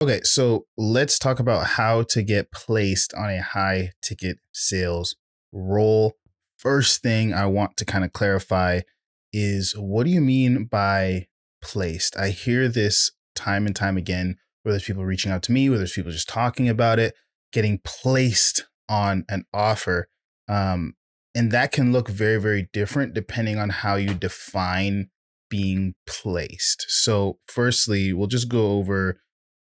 Okay, so let's talk about how to get placed on a high ticket sales role. First thing I want to kind of clarify is, what do you mean by placed? I hear this time and time again, whether it's people reaching out to me, whether it's people just talking about it, getting placed on an offer. Um, and that can look very, very different depending on how you define being placed. So, firstly, we'll just go over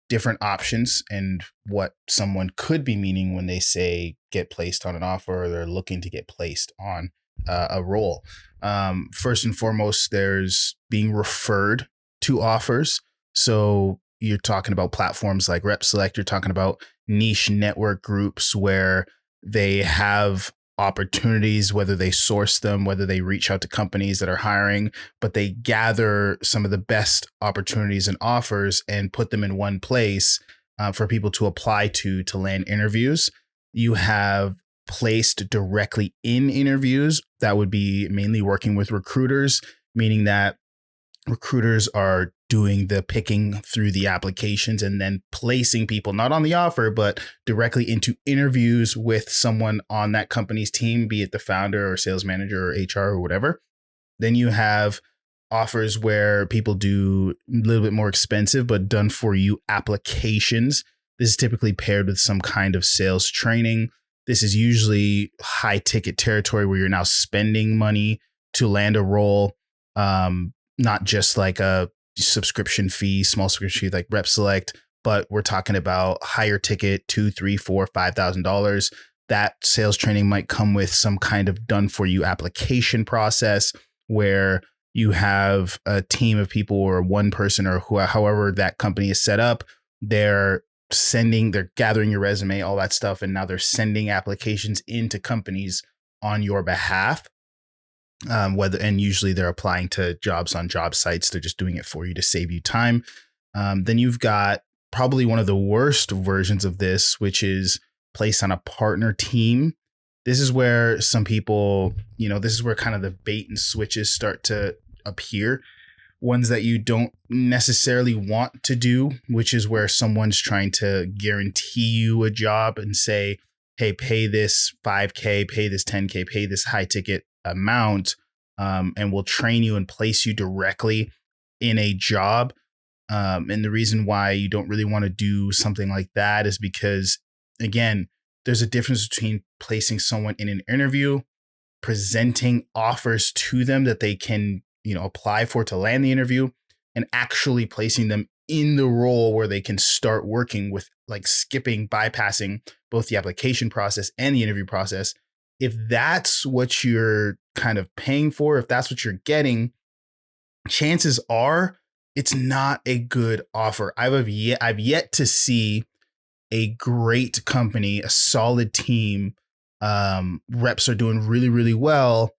different options and what someone could be meaning when they say get placed on an offer, or they're looking to get placed on a role. First and foremost, there's being referred to offers. So you're talking about platforms like RepSelect. You're talking about niche network groups where they have opportunities, whether they source them, whether they reach out to companies that are hiring, but they gather some of the best opportunities and offers and put them in one place for people to apply to land interviews. You have placed directly in interviews. That would be mainly working with recruiters, meaning that recruiters are doing the picking through the applications and then placing people not on the offer, but directly into interviews with someone on that company's team, be it the founder or sales manager or HR or whatever. Then you have offers where people do a little bit more expensive, but done for you applications. This is typically paired with some kind of sales training. This is usually high ticket territory where you're now spending money to land a role. Not just like a subscription fee, small subscription fee like RepSelect, but we're talking about higher ticket, $2,000, $3,000, $4,000, $5,000. That sales training might come with some kind of done for you application process where you have a team of people or one person or however that company is set up. They're gathering your resume, all that stuff, and now they're sending applications into companies on your behalf. And usually they're applying to jobs on job sites. They're just doing it for you to save you time. Then you've got probably one of the worst versions of this, which is placed on a partner team. This is where some people, this is where kind of the bait and switches start to appear. Ones that you don't necessarily want to do, which is where someone's trying to guarantee you a job and say, hey, pay this 5K, pay this 10K, pay this high ticket amount, and we'll train you and place you directly in a job. And the reason why you don't really want to do something like that is because, again, there's a difference between placing someone in an interview, presenting offers to them that they can, apply for to land the interview, and actually placing them in the role where they can start working with, like, bypassing both the application process and the interview process. If that's what you're kind of paying for, if that's what you're getting, chances are it's not a good offer. I've yet to see a great company, a solid team. Reps are doing really, really well,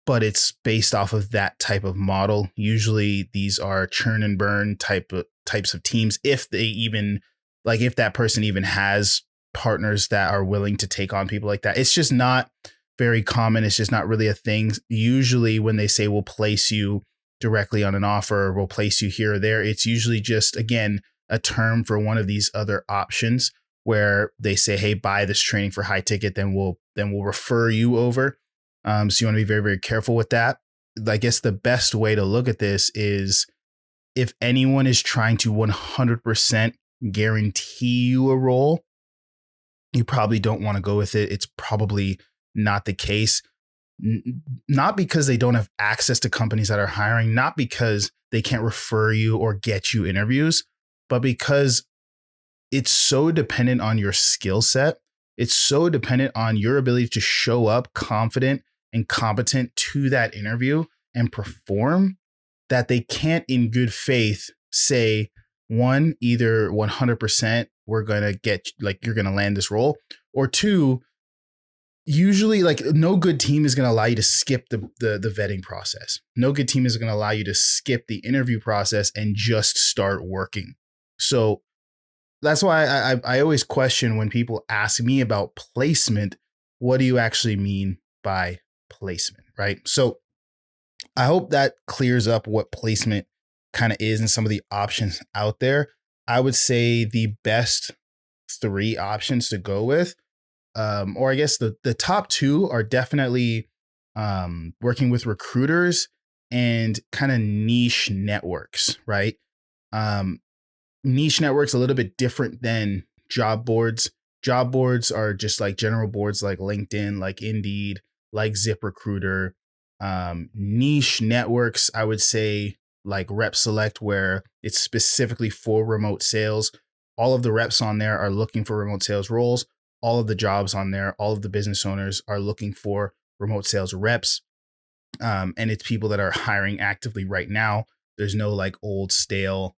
but it's based off of that type of model. Usually these are churn and burn types of teams. If that person even has partners that are willing to take on people like that. It's just not very common. It's just not really a thing. Usually when they say we'll place you directly on an offer, or we'll place you here or there, it's usually just, again, a term for one of these other options where they say, hey, buy this training for high ticket, then we'll refer you over. So you want to be very, very careful with that. I guess the best way to look at this is, if anyone is trying to 100% guarantee you a role, you probably don't want to go with it. It's probably not the case. Not because they don't have access to companies that are hiring, not because they can't refer you or get you interviews, but because it's so dependent on your skill set. It's so dependent on your ability to show up confident and competent to that interview and perform, that they can't in good faith say, one, either 100% we're going to you're going to land this role, or two, usually, like, no good team is going to allow you to skip the vetting process. No good team is going to allow you to skip the interview process and just start working. So that's why I always question when people ask me about placement, what do you actually mean by placement, right? So I hope that clears up what placement kind of is and some of the options out there. I would say the best three options to go with, or I guess the top two are definitely working with recruiters and kind of niche networks, right? Um, Niche networks a little bit different than job boards. Job boards are just like general boards like LinkedIn, like Indeed, like ZipRecruiter. Niche networks, I would say like Rep Select, where it's specifically for remote sales. All of the reps on there are looking for remote sales roles. All of the jobs on there, all of the business owners are looking for remote sales reps. And it's people that are hiring actively right now. There's no like old stale,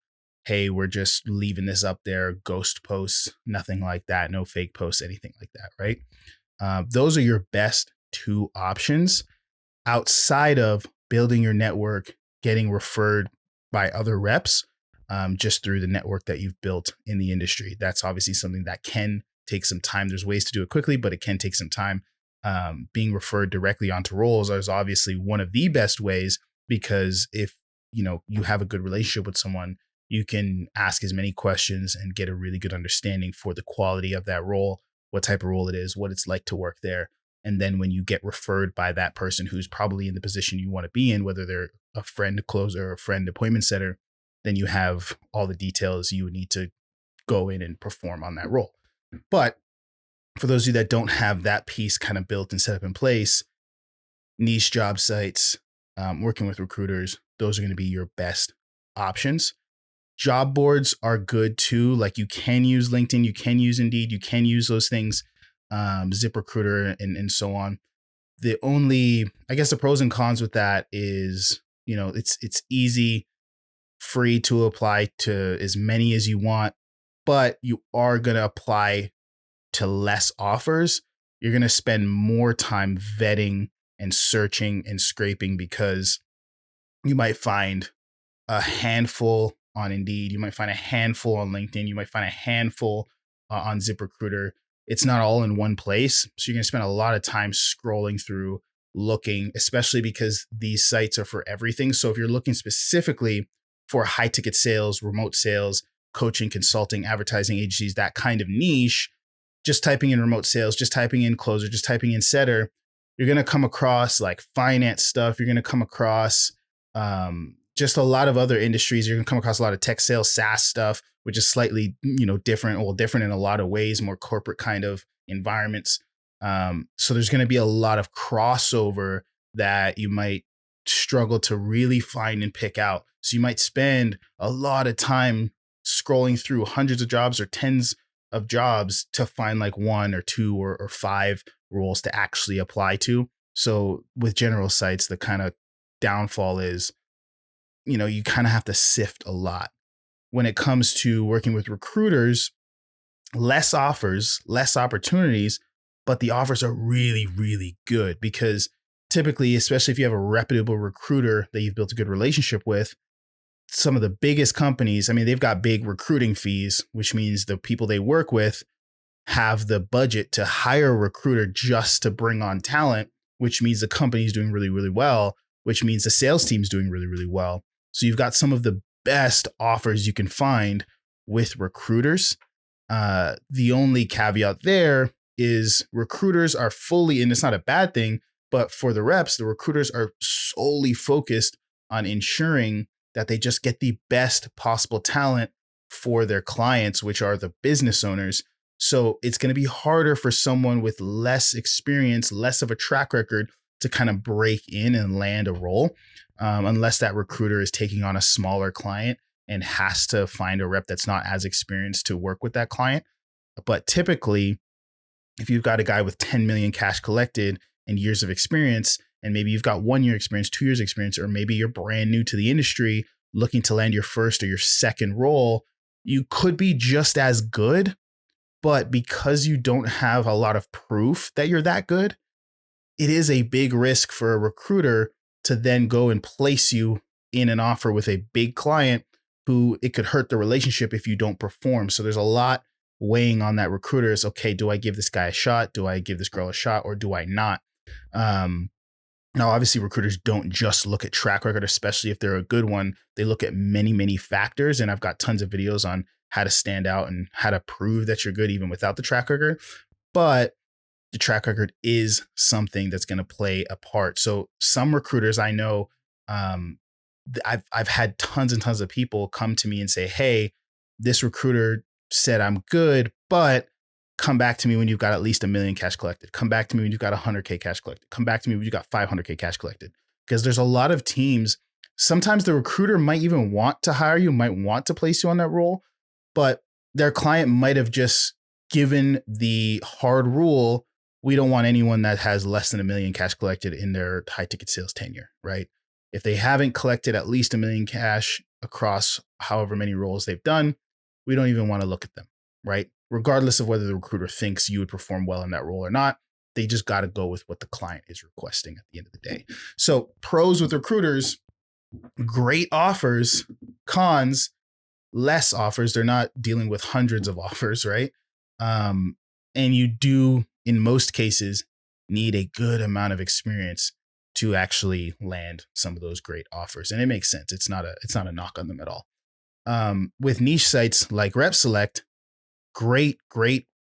hey, we're just leaving this up there, ghost posts, nothing like that, no fake posts, anything like that, right? Those are your best two options outside of building your network, getting referred by other reps, just through the network that you've built in the industry. That's obviously something that can take some time. There's ways to do it quickly, but it can take some time. Being referred directly onto roles is obviously one of the best ways, because if you have a good relationship with someone, you can ask as many questions and get a really good understanding for the quality of that role, what type of role it is, what it's like to work there. And then when you get referred by that person who's probably in the position you want to be in, whether they're a friend closer or a friend appointment setter, then you have all the details you would need to go in and perform on that role. But for those of you that don't have that piece kind of built and set up in place, niche job sites, working with recruiters, those are going to be your best options. Job boards are good too. Like you can use LinkedIn, you can use Indeed, you can use those things, ZipRecruiter and so on. The only, I guess the pros and cons with that is, it's easy, free to apply to as many as you want, but you are going to apply to less offers. You're going to spend more time vetting and searching and scraping, because you might find a handful on Indeed. You might find a handful on LinkedIn. You might find a handful on ZipRecruiter. It's not all in one place. So you're going to spend a lot of time scrolling through, looking, especially because these sites are for everything. So if you're looking specifically for high ticket sales, remote sales, coaching, consulting, advertising agencies, that kind of niche, just typing in remote sales, just typing in closer, just typing in setter, you're going to come across like finance stuff. You're going to come across just a lot of other industries. You're going to come across a lot of tech sales, SaaS stuff, which is slightly, different in a lot of ways, more corporate kind of environments. So there's going to be a lot of crossover that you might struggle to really find and pick out. So you might spend a lot of time scrolling through hundreds of jobs or tens of jobs to find like one or two or five roles to actually apply to. So with general sites, the kind of downfall is, you kind of have to sift a lot. When it comes to working with recruiters, less offers, less opportunities, but the offers are really, really good, because typically, especially if you have a reputable recruiter that you've built a good relationship with, some of the biggest companies, they've got big recruiting fees, which means the people they work with have the budget to hire a recruiter just to bring on talent, which means the company's doing really, really well, which means the sales team's doing really, really well. So you've got some of the best offers you can find with recruiters. The only caveat there is recruiters are fully, and it's not a bad thing, but for the reps, the recruiters are solely focused on ensuring that they just get the best possible talent for their clients, which are the business owners. So it's going to be harder for someone with less experience, less of a track record, to kind of break in and land a role, unless that recruiter is taking on a smaller client and has to find a rep that's not as experienced to work with that client. But typically, if you've got a guy with 10 million cash collected and years of experience, and maybe you've got 1 year experience, 2 years experience, or maybe you're brand new to the industry looking to land your first or your second role, you could be just as good. But because you don't have a lot of proof that you're that good, it is a big risk for a recruiter to then go and place you in an offer with a big client who it could hurt the relationship if you don't perform. So there's a lot weighing on that recruiter is, okay, do I give this guy a shot? Do I give this girl a shot, or do I not? Now, obviously, recruiters don't just look at track record, especially if they're a good one. They look at many, many factors. And I've got tons of videos on how to stand out and how to prove that you're good even without the track record. But the track record is something that's going to play a part. So some recruiters I know, I've had tons and tons of people come to me and say, "Hey, this recruiter said I'm good, but come back to me when you've got at least $1 million cash collected. Come back to me when you've got $100K cash collected. Come back to me when you've got $500K cash collected." Because there's a lot of teams. Sometimes the recruiter might even want to hire you, might want to place you on that role, but their client might have just given the hard rule: we don't want anyone that has less than $1 million cash collected in their high ticket sales tenure, right? If they haven't collected at least $1 million cash across however many roles they've done, we don't even want to look at them, right? Regardless of whether the recruiter thinks you would perform well in that role or not, they just got to go with what the client is requesting at the end of the day. So pros with recruiters: great offers. Cons: less offers. They're not dealing with hundreds of offers, right? And you do, in most cases, need a good amount of experience to actually land some of those great offers. And it makes sense. It's not a knock on them at all. With niche sites like RepSelect, great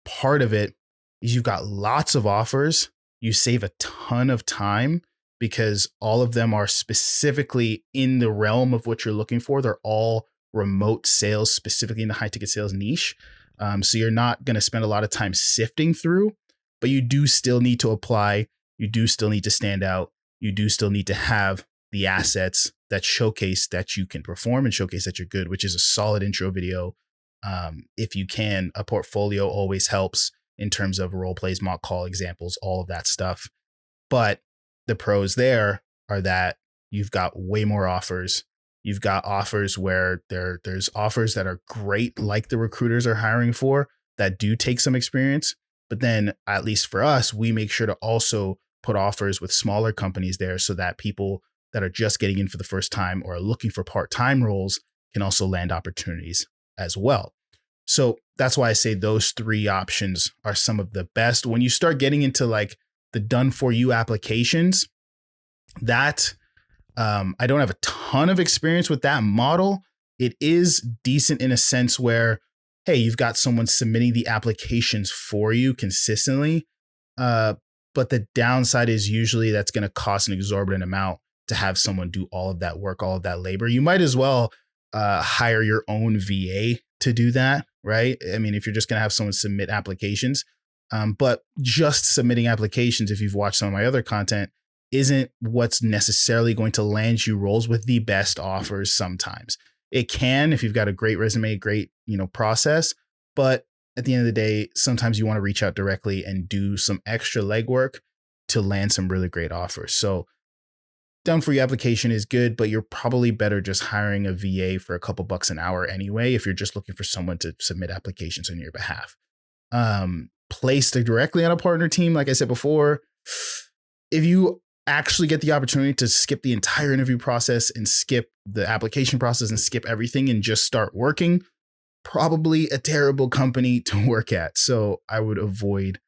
part of it is you've got lots of offers. You save a ton of time because all of them are specifically in the realm of what you're looking for. They're all remote sales, specifically in the high ticket sales niche. So you're not going to spend a lot of time sifting through, but you do still need to apply. You do still need to stand out. You do still need to have the assets that showcase that you can perform and showcase that you're good, which is a solid intro video. If you can, a portfolio always helps in terms of role plays, mock call examples, all of that stuff. But the pros there are that you've got way more offers. You've got offers where there's offers that are great, like the recruiters are hiring for, that do take some experience. But then, at least for us, we make sure to also put offers with smaller companies there so that people that are just getting in for the first time or are looking for part-time roles can also land opportunities as well. So that's why I say those three options are some of the best. When you start getting into like the done for you applications, that I don't have a ton of experience with that model. It is decent in a sense where, hey, you've got someone submitting the applications for you consistently. But the downside is usually that's going to cost an exorbitant amount to have someone do all of that work, all of that labor. You might as well hire your own VA to do that, right? I mean, if you're just going to have someone submit applications, but just submitting applications, if you've watched some of my other content, isn't what's necessarily going to land you roles with the best offers. Sometimes it can, if you've got a great resume, great, process, but at the end of the day, sometimes you want to reach out directly and do some extra legwork to land some really great offers. So done for you application is good, but you're probably better just hiring a VA for a couple bucks an hour anyway, if you're just looking for someone to submit applications on your behalf. Placed directly on a partner team, like I said before, if you actually get the opportunity to skip the entire interview process and skip the application process and skip everything and just start working, probably a terrible company to work at. So I would avoid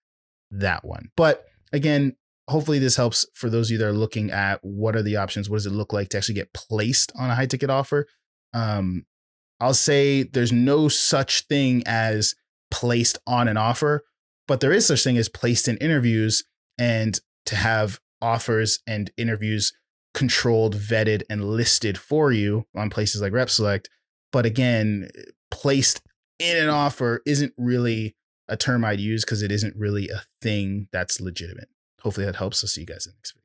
that one. But again, hopefully this helps for those of you that are looking at what are the options. What does it look like to actually get placed on a high ticket offer? I'll say there's no such thing as placed on an offer, but there is such thing as placed in interviews, and to have offers and interviews controlled, vetted, and listed for you on places like RepSelect. But again, placed in an offer isn't really a term I'd use because it isn't really a thing that's legitimate. Hopefully that helps. I'll see you guys in the next video.